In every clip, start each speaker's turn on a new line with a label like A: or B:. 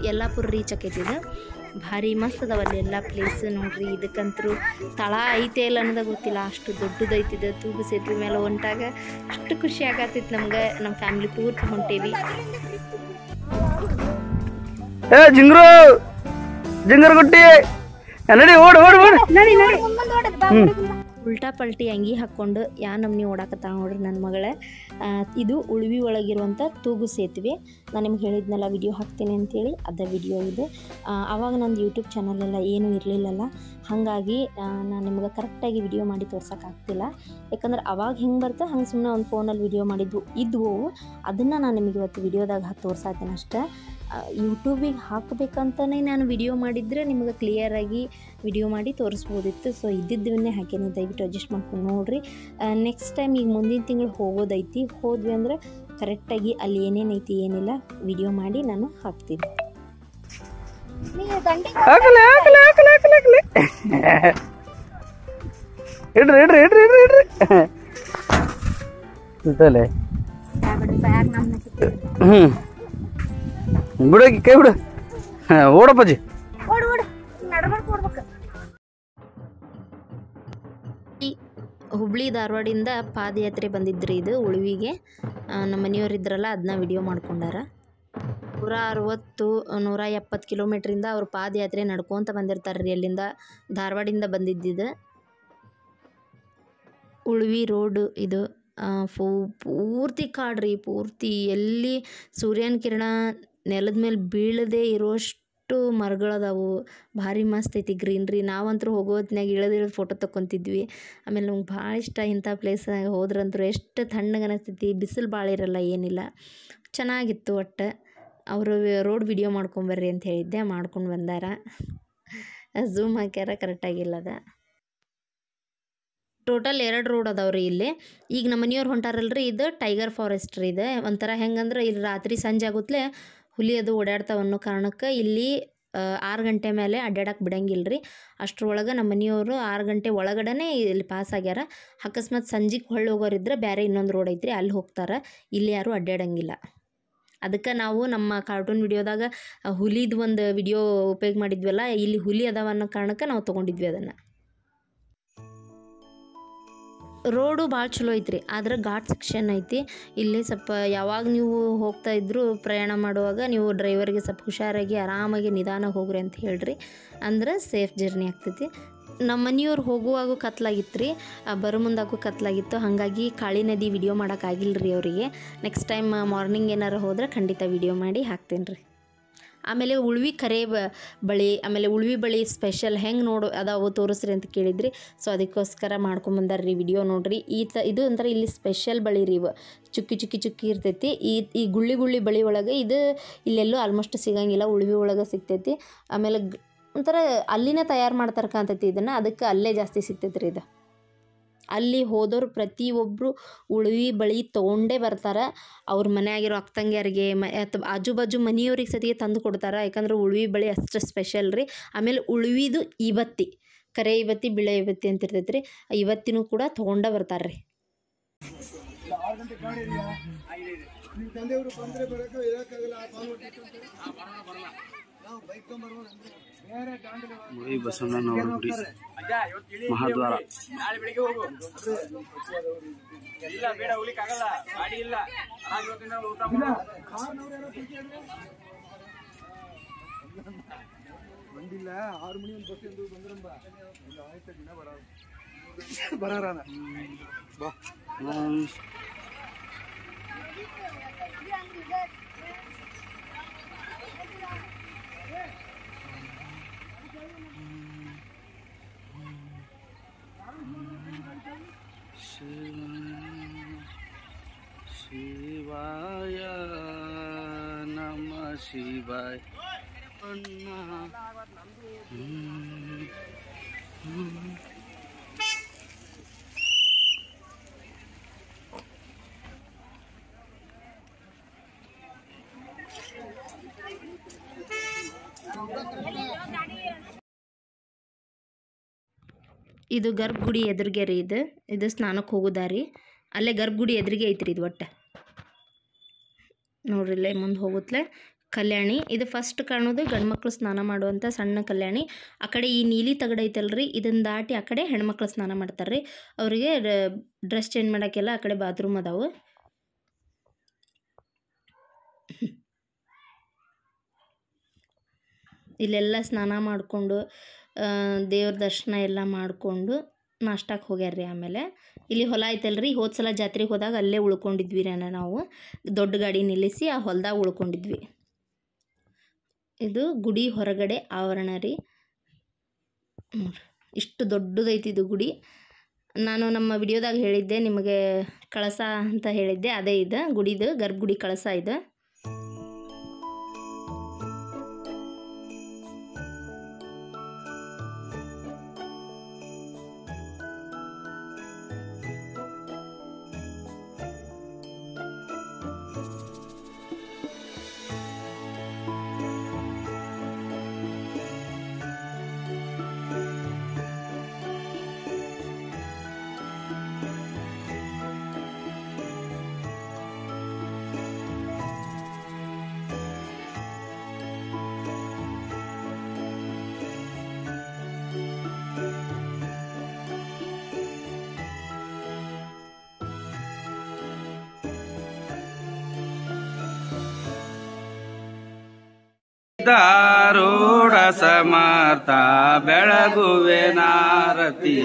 A: Yellapur reach ಆಕೈತಿ ಇದು ಭಾರಿ ಮಸ್ತ್ ಅದಾವಲ್ಲಿ ಎಲ್ಲ ಪ್ಲೇಸ್ ನೋಡ್ರಿ ಇದಕ್ಕಂತರೂ ತಳ ಐತೆ ಇಲ್ಲ ಅನ್ನೋದ ಗೊತ್ತಿಲ್ಲ ಅಷ್ಟು ದೊಡ್ಡದೈತಿದೆ ತೂಗು ಸೇತುವೆ ಮೇಲೆ ಹೊಂಟಾಗ ಅಷ್ಟು ಖುಷಿ ಆಗತ್ತಿತ್ತು ನಮ್ಗೆ ನಮ್ಮ ಫ್ಯಾಮಿಲಿ ಪೂರ್ತಿ ಹೊಂಟೇವಿ
B: ಜಿಂಗ್ರು ಜಿಂಗರ್ಗುಟ್ಟಿ ನಡಿ ಓಡ್ ಓಡ್ ಓಡ್
A: ಉಲ್ಟಾ ಪಲ್ಟಿ ಅಂಗಿ ಹಾಕ್ಕೊಂಡು ನಮ್ನಿ ಓಡಾಕತ್ತಾಳ ನೋಡ್ರಿ ನನ್ನ ಮಗಳ ಇದು ಉಳ್ವಿ ಒಳಗಿರುವಂಥ ತೂಗು ಸೇತುವೆ ನಾನು ನಿಮ್ಗೆ ಹೇಳಿದ್ನಲ್ಲ ವಿಡಿಯೋ ಹಾಕ್ತೀನಿ ಅಂತೇಳಿ ಅದ ವಿಡಿಯೋ ಇದು ಆವಾಗ ನಂದು ಯೂಟ್ಯೂಬ್ ಚಾನಲೆಲ್ಲ ಏನೂ ಇರಲಿಲ್ಲಲ್ಲ ಹಾಗಾಗಿ ನಾನು ನಿಮ್ಗೆ ಕರೆಕ್ಟಾಗಿ ವಿಡಿಯೋ ಮಾಡಿ ತೋರ್ಸೋಕ್ಕಾಗ್ತಿಲ್ಲ ಯಾಕಂದ್ರೆ ಅವಾಗ ಹೆಂಗೆ ಬರ್ತದೆ ಹಂಗೆ ಸುಮ್ಮನೆ ಒಂದು ಫೋನಲ್ಲಿ ವಿಡಿಯೋ ಇದ್ವು ಅದನ್ನು ನಾನು ನಿಮಗೆ ಇವತ್ತು ವಿಡಿಯೋದಾಗ ಹಾಕಿ ತೋರ್ಸಾತೀನಿ ಅಷ್ಟೇ ಯೂಟ್ಯೂಬಿಗೆ ಹಾಕಬೇಕಂತಲೇ ನಾನು ವಿಡಿಯೋ ಮಾಡಿದರೆ ನಿಮಗೆ ಕ್ಲಿಯರಾಗಿ ವಿಡಿಯೋ ಮಾಡಿ ತೋರಿಸ್ಬೋದಿತ್ತು ಸೊ ಇದ್ದಿದ್ದವನ್ನೇ ಹಾಕೇನಿ ದಯವಿಟ್ಟು ಅಡ್ಜಸ್ಟ್ ಮಾಡ್ಕೊಂಡು ನೋಡಿರಿ ನೆಕ್ಸ್ಟ್ ಟೈಮ್ ಈಗ ಮುಂದಿನ ತಿಂಗಳು ಹೋಗೋದೈತಿ ಹೋದ್ವಿ ಅಂದ್ರೆ ಕರೆಕ್ಟಾಗಿ ಅಲ್ಲಿ ಏನೇನೈತಿ ಏನಿಲ್ಲ ವಿಡಿಯೋ ಮಾಡಿ ನಾನು ಹಾಕ್ತೀನಿ
B: ಇಡ್ರಿ ಇಡ್ರಿ ಇಡ್ರಿ ಇಡ್ರಿ ಇಡ್ರಿ ಬಿಡೋಗಿ ಕೈ ಬಿಡು ಓಡಪ್ಪಾಜಿ
A: ಹುಬ್ಳಿ ಧಾರವಾಡಿಂದ ಪಾದಯಾತ್ರೆ ಬಂದಿದ್ರಿ ಇದು ಉಳ್ವಿಗೆ ನಮ್ಮ ಮನೆಯವರಿದ್ರಲ್ಲ ಅದನ್ನ ವಿಡಿಯೋ ಮಾಡ್ಕೊಂಡಾರ 160-170 ಕಿಲೋಮೀಟ್ರಿಂದ ಅವ್ರು ಪಾದಯಾತ್ರೆ ನಡ್ಕೊತ ಬಂದಿರ್ತಾರ್ರಿ ಅಲ್ಲಿಂದ ಧಾರವಾಡಿಂದ ಬಂದಿದ್ದಿದ್ದು ಉಳ್ವಿ ರೋಡ್ ಇದು ಪೂರ್ತಿ ಕಾಡ್ರಿ ಪೂರ್ತಿ ಎಲ್ಲಿ ಸೂರ್ಯನ ಕಿರಣ ನೆಲದ ಮೇಲೆ ಬೀಳದೇ ಇರೋಷ್ಟು ಮರಗಳದಾವು ಭಾರಿ ಮಸ್ತ್ ಐತಿ ಗ್ರೀನ್ರಿ ನಾವಂತರೂ ಹೋಗೋ ಹೊತ್ನ್ಯಾಗ ಇಳಿದು ಫೋಟೋ ತಕ್ಕೊಂತಿದ್ವಿ ಆಮೇಲೆ ನಮ್ಗೆ ಭಾಳ ಇಷ್ಟ ಇಂಥ ಪ್ಲೇಸ್ ಹೋದ್ರಂತೂ ಎಷ್ಟು ತಣ್ಣಗೆ ಅನಿಸ್ತೈತಿ ಬಿಸಿಲು ಭಾಳ ಇರಲ್ಲ ಏನಿಲ್ಲ ಚೆನ್ನಾಗಿತ್ತು ಒಟ್ಟು ಅವರು ರೋಡ್ ವಿಡಿಯೋ ಮಾಡ್ಕೊಂಬರ್ರಿ ಅಂತ ಹೇಳಿದ್ದೆ ಮಾಡ್ಕೊಂಡು ಬಂದಾರ ಝೂಮ್ ಹಾಕ್ಯಾರ ಕರೆಕ್ಟಾಗಿಲ್ಲ ಅದ ಟೋಟಲ್ 2 ರೋಡ್ ಅದಾವ್ರಿ ಇಲ್ಲಿ ಈಗ ನಮ್ಮ ಮನೆಯವ್ರು ಹೊಂಟಾರಲ್ರಿ ಇದು ಟೈಗರ್ ಫಾರೆಸ್ಟ್ ರೀ ಇದು ಒಂಥರ ಹೆಂಗಂದ್ರೆ ಇಲ್ಲಿ ರಾತ್ರಿ ಸಂಜೆ ಆಗುತ್ತಲೇ ಹುಲಿ ಅದು ಓಡಾಡ್ತಾವ ಅನ್ನೋ ಕಾರಣಕ್ಕೆ ಇಲ್ಲಿ 6 ಗಂಟೆ ಮೇಲೆ ಅಡ್ಡಾಡಕ್ಕೆ ಬಿಡಂಗಿಲ್ಲ ರೀ ಅಷ್ಟರೊಳಗೆ ನಮ್ಮ ಮನೆಯವರು 6 ಗಂಟೆ ಒಳಗಡೆ ಇಲ್ಲಿ ಪಾಸ್ ಆಗ್ಯಾರ ಅಕಸ್ಮಾತ್ ಸಂಜೆಗೆ ಹೊಳ್ಳಿ ಹೋಗೋರಿದ್ರೆ ಬೇರೆ ಇನ್ನೊಂದು ರೋಡ್ ಐತ್ರಿ ಅಲ್ಲಿ ಹೋಗ್ತಾರೆ ಇಲ್ಲಿ ಯಾರೂ ಅಡ್ಡಾಡಂಗಿಲ್ಲ ಅದಕ್ಕೆ ನಾವು ನಮ್ಮ ಕಾರ್ಟೂನ್ ವಿಡಿಯೋದಾಗ ಹುಲಿದು ಒಂದು ವಿಡಿಯೋ ಉಪಯೋಗ ಮಾಡಿದ್ವಲ್ಲ ಇಲ್ಲಿ ಹುಲಿ ಅದಾವ ಅನ್ನೋ ಕಾರಣಕ್ಕೆ ನಾವು ತೊಗೊಂಡಿದ್ವಿ ಅದನ್ನು ರೋಡು ಭಾಳ ಚಲೋ ಐತ್ರಿ ಆದ್ರೆ ಘಾಟ್ ಸೆಕ್ಷನ್ ಐತಿ ಇಲ್ಲಿ ಸ್ವಲ್ಪ ಯಾವಾಗ ನೀವು ಹೋಗ್ತಾ ಇದ್ರು ಪ್ರಯಾಣ ಮಾಡುವಾಗ ನೀವು ಡ್ರೈವರ್ಗೆ ಸ್ವಲ್ಪ ಹುಷಾರಾಗಿ ಆರಾಮಾಗಿ ನಿಧಾನ ಹೋಗ್ರಿ ಅಂತ ಹೇಳ್ರಿ ಅಂದ್ರೆ ಸೇಫ್ ಜರ್ನಿ ಆಗ್ತೈತಿ ನಮ್ಮ ಮನೆಯವ್ರು ಹೋಗುವಾಗೂ ಕತ್ಲಾಗಿತ್ತು ರೀ ಬರೋ ಮುಂದಾಗೂ ಕತ್ಲಾಗಿತ್ತು ಹಾಗಾಗಿ ಕಾಳಿ ನದಿ ವಿಡಿಯೋ ಮಾಡೋಕ್ಕಾಗಿಲ್ಲ ರೀ ಅವರಿಗೆ ನೆಕ್ಸ್ಟ್ ಟೈಮ್ ಮಾರ್ನಿಂಗ್ ಏನಾರು ಹೋದ್ರೆ ಖಂಡಿತ ವಿಡಿಯೋ ಮಾಡಿ ಹಾಕ್ತೀನಿ ರೀ ಆಮೇಲೆ ಉಳ್ವಿ ಕರೆ ಬಳಿ ಆಮೇಲೆ ಉಳ್ವಿ ಬಳಿ ಸ್ಪೆಷಲ್ ಹೆಂಗೆ ಅದಾವು ತೋರಿಸ್ರಿ ಅಂತ ಕೇಳಿದ್ರಿ ಸೊ ಅದಕ್ಕೋಸ್ಕರ ಮಾಡ್ಕೊಂಬಂದಾರ್ರಿ ವಿಡಿಯೋ ನೋಡ್ರಿ ಇದು ಒಂಥರ ಇಲ್ಲಿ ಸ್ಪೆಷಲ್ ಬಳಿ ರೀ ಇವು ಚುಕ್ಕಿ ಇರ್ತೈತಿ ಈ ಗುಳ್ಳಿ ಬಳಿ ಒಳಗೆ ಇದು ಇಲ್ಲೆಲ್ಲೂ ಆಲ್ಮೋಸ್ಟ್ ಸಿಗಂಗಿಲ್ಲ ಉಳ್ವಿ ಒಳಗೆ ಸಿಗ್ತೈತಿ ಆಮೇಲೆ ಒಂಥರ ಅಲ್ಲಿನೇ ತಯಾರು ಮಾಡ್ತಾರೆ ಕಾಣ್ತೈತಿ ಇದನ್ನು ಅದಕ್ಕೆ ಅಲ್ಲೇ ಜಾಸ್ತಿ ಸಿಗ್ತೈತಿ ರೀ ಇದು ಅಲ್ಲಿ ಹೋದವ್ರು ಪ್ರತಿಯೊಬ್ಬರು ಉಳ್ವಿ ಬಳಿ ತೊಗೊಂಡೇ ಬರ್ತಾರೆ ಅವ್ರ ಮನೆಯಾಗಿರೋ ಅಕ್ಕ ತಂಗಿಯರಿಗೆ ಅಥವಾ ಆಜು ಬಾಜು ಮನೆಯವ್ರಿಗೆ ಸತಿಗೆ ತಂದು ಕೊಡ್ತಾರೆ ಯಾಕಂದ್ರೆ ಉಳ್ವಿ ಬಳಿ ಅಷ್ಟು ಸ್ಪೆಷಲ್ ರೀ ಆಮೇಲೆ ಉಳ್ವಿದು ಇವತ್ತಿ ಕರೆ ಇವತ್ತಿ ಬಿಳೆ ಇವತ್ತಿ ಅಂತ ಇರ್ತೈತೆ ರೀ ಇವತ್ತಿನೂ ಕೂಡ ತೊಗೊಂಡೇ ಬರ್ತಾರೆ ರೀ
B: ಬಸವಣ್ಣನವರ ಗುಡಿ ಮಹಾದ್ವಾರ
C: ಬಂದಿಲ್ಲ 6 ಮಣಿ ಒಂದು ಬಸ್ ಎಂದು ಬಂದ್ರಂಬ ಇಲ್ಲ ಆಯ್ತು ದಿನ ಬರಾನ ಬಾ
B: ಶಿವಾಯ ನಮಃ ಶಿವಾಯ
A: ಇದು ಗರ್ಭಗುಡಿ ಎದುರಿಗೆ ರೀ ಇದು ಸ್ನಾನಕ್ಕೆ ಹೋಗೋದಾರಿ ಅಲ್ಲೇ ಗರ್ಭಗುಡಿ ಎದುರಿಗೆ ಐತ್ರಿ ಇದು ಒಟ್ಟು ನೋಡ್ರಿ ಇಲ್ಲೇ ಮುಂದೆ ಹೋಗುತ್ತಲೆ ಕಲ್ಯಾಣಿ ಇದು ಫಸ್ಟ್ ಕಾಣೋದು ಗಂಡ್ಮಕ್ಳು ಸ್ನಾನ ಮಾಡುವಂಥ ಸಣ್ಣ ಕಲ್ಯಾಣಿ ಆ ಕಡೆ ಈ ನೀಲಿ ತಗಡ ಐತಲ್ರಿ ಇದನ್ನು ದಾಟಿ ಆ ಕಡೆ ಹೆಣ್ಮಕ್ಳು ಸ್ನಾನ ಮಾಡ್ತಾರೆ ರೀ ಅವರಿಗೆ ಡ್ರೆಸ್ ಚೇಂಜ್ ಮಾಡೋಕ್ಕೆಲ್ಲ ಆ ಕಡೆ ಬಾತ್ರೂಮ್ ಅದಾವು ಇಲ್ಲೆಲ್ಲ ಸ್ನಾನ ಮಾಡಿಕೊಂಡು ದೇವ್ರ ದರ್ಶನ ಎಲ್ಲ ಮಾಡಿಕೊಂಡು ನಾಷ್ಟಕ್ಕೆ ಹೋಗ್ಯಾರ್ರಿ ಆಮೇಲೆ ಇಲ್ಲಿ ಹೊಲ ಐತಲ್ರಿ ಹೋದ ಸಲ ಜಾತ್ರೆಗೆ ಹೋದಾಗ ಅಲ್ಲೇ ಉಳ್ಕೊಂಡಿದ್ವಿ ರೀ ನಾವು ದೊಡ್ಡ ಗಾಡಿ ನಿಲ್ಲಿಸಿ ಆ ಹೊಲದಾಗ ಉಳ್ಕೊಂಡಿದ್ವಿ ಇದು ಗುಡಿ ಹೊರಗಡೆ ಆವರಣ ರೀ ಇಷ್ಟು ದೊಡ್ಡದೈತಿ ಇದು ಗುಡಿ ನಾನು ನಮ್ಮ ವಿಡಿಯೋದಾಗ ಹೇಳಿದ್ದೆ ನಿಮಗೆ ಕಳಸ ಅಂತ ಹೇಳಿದ್ದೆ ಅದೇ ಇದು ಗುಡಿದು ಗರ್ಭಗುಡಿ ಕಳಸ ಇದು
B: ದಾರೂಢ ಸಮರ್ಥ ಬೆಳಗುವೆ ನಾರತಿ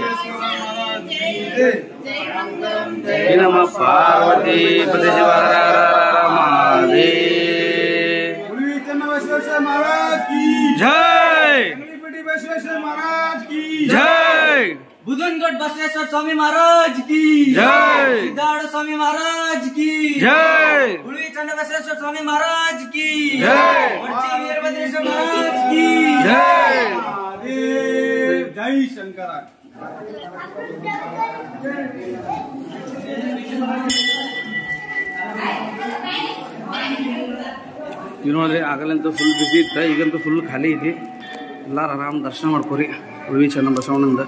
B: ನಮ ಪಾರ್ವತಿ ಪತಿ ಶಿವರ ರಮಾದೇ ಜೈ ಜೈ
D: बुधनगढ़ बसवेश्वर स्वामी महाराज की
B: जय
D: सिद्धार्थ स्वामी महाराज की
B: जय
D: गुड़ी चंद्रबसवेश्वर स्वामी महाराज की
B: जय
D: वर्ची वीरभद्रेश्वर महाराज की
B: जय
C: जय शंकर
B: ನೀವು ನೋಡ್ರಿ ಆಗಲಂತೂ ಫುಲ್ ಬಿಸಿ ಇತ್ತು ಈಗಂತೂ ಫುಲ್ ಖಾಲಿ ಐತಿ ಎಲ್ಲಾರು ಆರಾಮ್ ದರ್ಶನ ಮಾಡ್ಕೋರಿ ಉಳ್ವಿ ಚೆನ್ನ ಬಸವಣ್ಣಂದ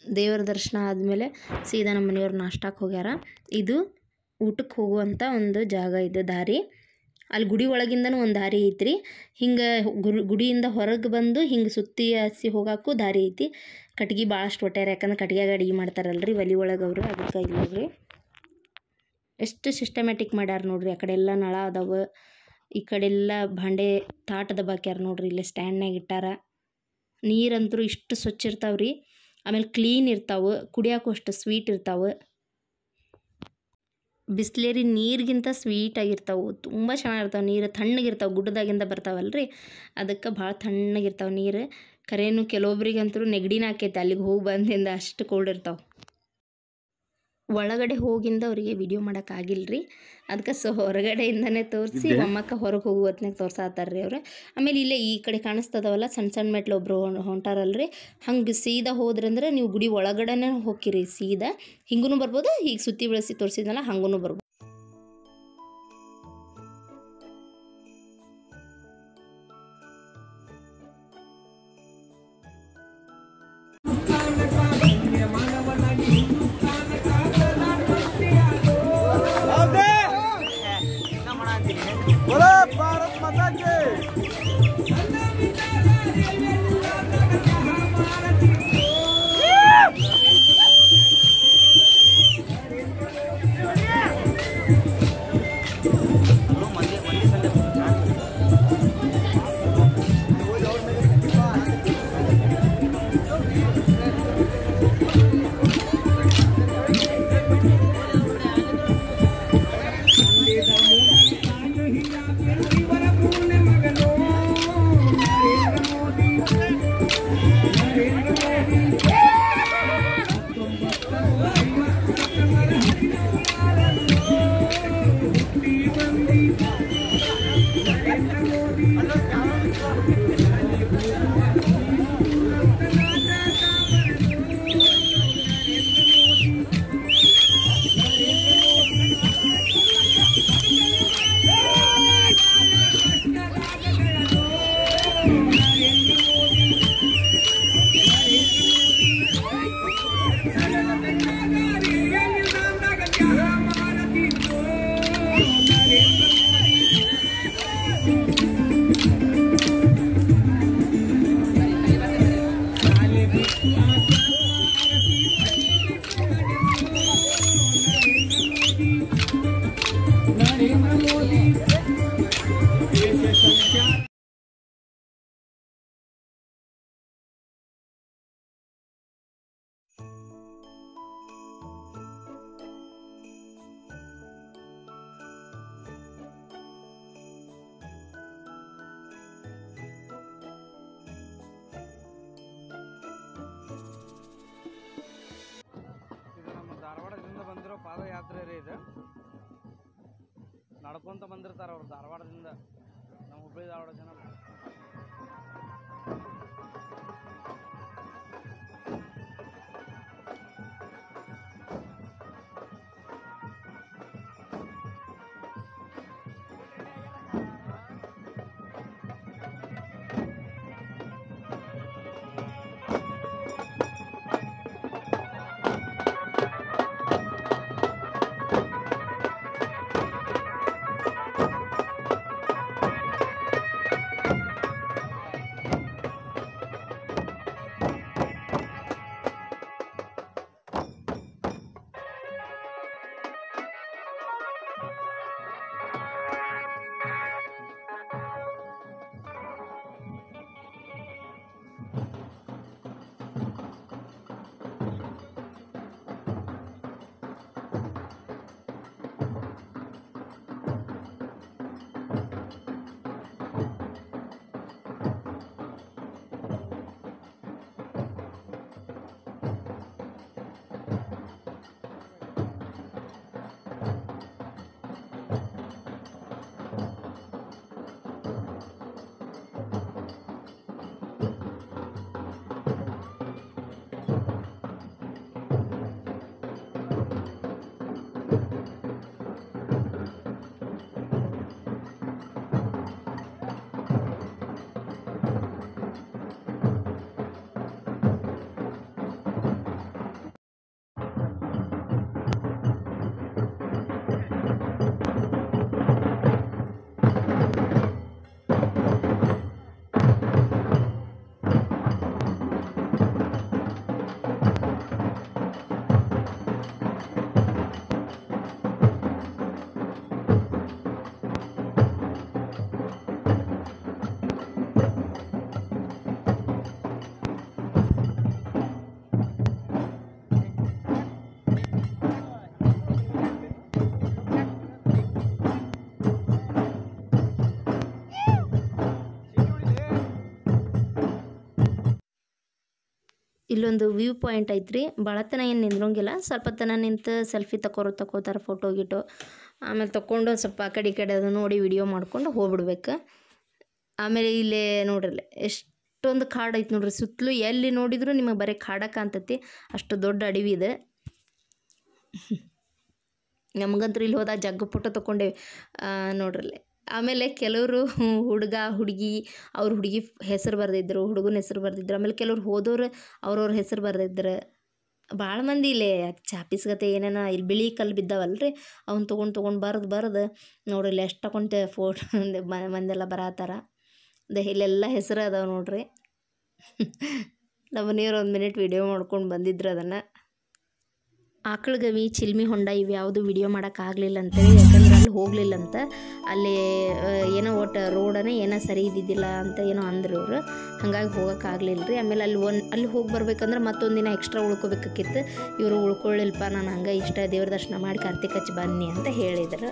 A: ದೇವರ ದರ್ಶನ ಆದಮೇಲೆ ಸೀದಾ ನಮ್ಮ ಮನೆಯವ್ರು ನಾಷ್ಟಕ್ಕೆ ಹೋಗ್ಯಾರ ಇದು ಊಟಕ್ಕೆ ಹೋಗುವಂಥ ಒಂದು ಜಾಗ ಇದೆ ದಾರಿ ಅಲ್ಲಿ ಗುಡಿ ಒಳಗಿಂದನೂ ಒಂದು ದಾರಿ ಐತ್ರಿ ಹಿಂಗೆ ಗುಡಿಯಿಂದ ಹೊರಗೆ ಬಂದು ಹಿಂಗೆ ಸುತ್ತಿ ಹಸಿ ಹೋಗಾಕು ದಾರಿ ಐತಿ ಕಟ್ಗೆ ಭಾಳಷ್ಟು ಒಟ್ಟಾರೆ ಯಾಕಂದ್ರೆ ಕಟ್ಗೆಯಾಗ ಅಡುಗೆ ಮಾಡ್ತಾರಲ್ರಿ ಒಲೆ ಒಳಗೆ ಅವರು ಅದಕ್ಕೆ ಇಲ್ಲ ನೋಡ್ರಿ ಎಷ್ಟು ಸಿಸ್ಟಮ್ಯಾಟಿಕ್ ಮಾಡ್ಯಾರ ನೋಡ್ರಿ ಆ ಕಡೆ ಎಲ್ಲ ನಳ ಅದಾವ ಈ ಕಡೆಲ್ಲ ಭಾಂಡೆ ತಾಟ್ ದಬಾಕ್ಯಾರ ನೋಡ್ರಿ ಇಲ್ಲೇ ಸ್ಟ್ಯಾಂಡ್ನಾಗ ಇಟ್ಟಾರ ನೀರಂತರೂ ಇಷ್ಟು ಸ್ವಚ್ಛ ಇರ್ತಾವ್ರಿ ಆಮೇಲೆ ಕ್ಲೀನ್ ಇರ್ತಾವೆ ಕುಡಿಯೋಕ್ಕೂ ಅಷ್ಟು ಸ್ವೀಟ್ ಇರ್ತಾವೆ ಬಿಸ್ಲೇರಿ ನೀರಿಗಿಂತ ಸ್ವೀಟಾಗಿರ್ತಾವೆ ತುಂಬ ಚೆನ್ನಾಗಿರ್ತಾವೆ ನೀರು ತಣ್ಣಗಿರ್ತಾವೆ ಗುಡ್ಡದಾಗಿಂದ ಬರ್ತಾವಲ್ರಿ ಅದಕ್ಕೆ ಭಾಳ ತಣ್ಣಗಿರ್ತಾವೆ ನೀರು ಕರೇನು ಕೆಲವೊಬ್ರಿಗಂತೂ ನೆಗಡಿನ ಆಕೈತೆ ಅಲ್ಲಿಗೆ ಹೋಗಿ ಬಂದಿಂದ ಅಷ್ಟು ಕೋಲ್ಡ್ ಇರ್ತಾವೆ ಒಳಗಡೆ ಹೋಗಿಂದ ಅವರಿಗೆ ವಿಡಿಯೋ ಮಾಡೋಕ್ಕಾಗಿಲ್ರಿ ಅದಕ್ಕೆ ಹೊರಗಡೆಯಿಂದನೇ ತೋರಿಸಿ ಮೊಮ್ಮಕ್ಕ ಹೊರಗೆ ಹೋಗೋ ಹೊತ್ನಾಗ ತೋರ್ಸಾತಾರ್ರಿ ಅವ್ರು ಆಮೇಲೆ ಇಲ್ಲೇ ಈ ಕಡೆ ಕಾಣಿಸ್ತದವಲ್ಲ ಸಣ್ಣ ಸಣ್ಣ ಮೆಟ್ಲು ಒಬ್ರು ಹೊಂಟಾರಲ್ರಿ ಹಂಗೆ ಸೀದಾ ಹೋದ್ರಂದ್ರೆ ನೀವು ಗುಡಿ ಒಳಗಡೆನೇ ಹೋಗಿರಿ ಸೀದಾ ಹಿಂಗೂ ಬರ್ಬೋದು ಈಗ ಸುತ್ತಿ ಬೆಳೆಸಿ ತೋರಿಸಿದ್ನಲ್ಲ ಹಂಗೂ ಬರ್ಬೋದು
C: भारत माता के
B: ರೀ ಇದು ನಡ್ಕೊಂತ ಬಂದಿರ್ತಾರೆ ಅವ್ರು ಧಾರವಾಡದಿಂದ ನಮ್ಮ ಹುಬ್ಬಳ್ಳಿ ಧಾರವಾಡ ಜನ
A: ಇಲ್ಲೊಂದು ವ್ಯೂ ಪಾಯಿಂಟ್ ಐತ್ರಿ. ಭಾಳತನ ಏನು ನಿಂದ್ರಂಗಿಲ್ಲ, ಸ್ವಲ್ಪ ತನ ನಿಂತು ಸೆಲ್ಫಿ ತಗೋತಾರೆ, ಫೋಟೋ ಗಿಟೋ. ಆಮೇಲೆ ತೊಗೊಂಡು ಸ್ವಲ್ಪ ಆ ಕಡೆ ಈ ಕಡೆ ಅದು ನೋಡಿ ವಿಡಿಯೋ ಮಾಡ್ಕೊಂಡು ಹೋಗ್ಬಿಡ್ಬೇಕು. ಆಮೇಲೆ ಇಲ್ಲೇ ನೋಡ್ರಿ ಎಷ್ಟೊಂದು ಕಾಡು ಐತೆ ನೋಡ್ರಿ, ಸುತ್ತಲೂ ಎಲ್ಲಿ ನೋಡಿದ್ರು ನಿಮಗೆ ಬರೀ ಕಾಡ ಕಾಣ್ತೈತಿ, ಅಷ್ಟು ದೊಡ್ಡ ಅಡವಿ ಇದೆ. ನಮಗಂತೂ ಇಲ್ಲಿ ಹೋದಾಗ ಜಗ್ಗ ಫೋಟೋ ತೊಗೊಂಡೇವಿ ನೋಡ್ರಲ್ಲೇ. ಆಮೇಲೆ ಕೆಲವರು ಹುಡುಗ ಹುಡುಗಿ ಅವ್ರ ಹುಡುಗಿ ಹೆಸರು ಬರೆದಿದ್ರು, ಹುಡುಗನ ಹೆಸರು ಬರೆದಿದ್ರು. ಆಮೇಲೆ ಕೆಲವ್ರು ಹೋದವ್ರು ಅವ್ರವ್ರ ಹೆಸರು ಬರೆದಿದ್ರು. ಭಾಳ ಮಂದಿ ಇಲ್ಲೇ ಚಾಪಿಸ್ಗತೆ ಏನೇನೋ ಇಲ್ಲಿ ಬಿಳಿ ಕಲ್ಲು ಬಿದ್ದಾವಲ್ರಿ, ಅವ್ನು ತೊಗೊಂಡು ಬರೆದು ನೋಡ್ರಿ ಎಷ್ಟು ತಗೊಂಡು ಫೋಟೋ ಮಂದೆಲ್ಲ ಬರತ್ತಾರ. ಇಲ್ಲೆಲ್ಲ ಹೆಸರು ಅದಾವೆ ನೋಡ್ರಿ. ನಮ್ಮ ಮನೆಯವ್ರು 1 ಮಿನಿಟ್ ವಿಡಿಯೋ ಮಾಡ್ಕೊಂಡು ಬಂದಿದ್ರು ಅದನ್ನು. ಆಕಳಗವಿ, ಚಿಲ್ಮಿ ಹೊಂಡ ಇವು ಯಾವುದು ವಿಡಿಯೋ ಮಾಡೋಕ್ಕಾಗಲಿಲ್ಲ ಅಂತೇಳಿ, ಯಾಕಂದ್ರೆ ಅಲ್ಲಿ ಹೋಗಲಿಲ್ಲಂತ. ಅಲ್ಲಿ ಏನೋ ಒಟ್ಟು ರೋಡನೇ ಏನೋ ಸರಿ ಇದ್ದಿದ್ದಿಲ್ಲ ಅಂತ ಏನೋ ಅಂದರು ಇವರು, ಹಾಗಾಗಿ ಹೋಗೋಕ್ಕಾಗಲಿಲ್ಲ ರೀ. ಆಮೇಲೆ ಅಲ್ಲಿ ಹೋಗಿ ಬರ್ಬೇಕಂದ್ರೆ ಮತ್ತೊಂದು ದಿನ ಎಕ್ಸ್ಟ್ರಾ ಉಳ್ಕೊಬೇಕಾಗಿತ್ತು. ಇವರು ಉಳ್ಕೊಳ್ಳಿಲ್ಪ, ನಾನು ಹಂಗೆ ಇಷ್ಟ ದೇವ್ರ ದರ್ಶನ ಮಾಡಿ ಕಾರ್ತಿಕ್ ಹಚ್ಚಿ ಬನ್ನಿ ಅಂತ ಹೇಳಿದ್ರು.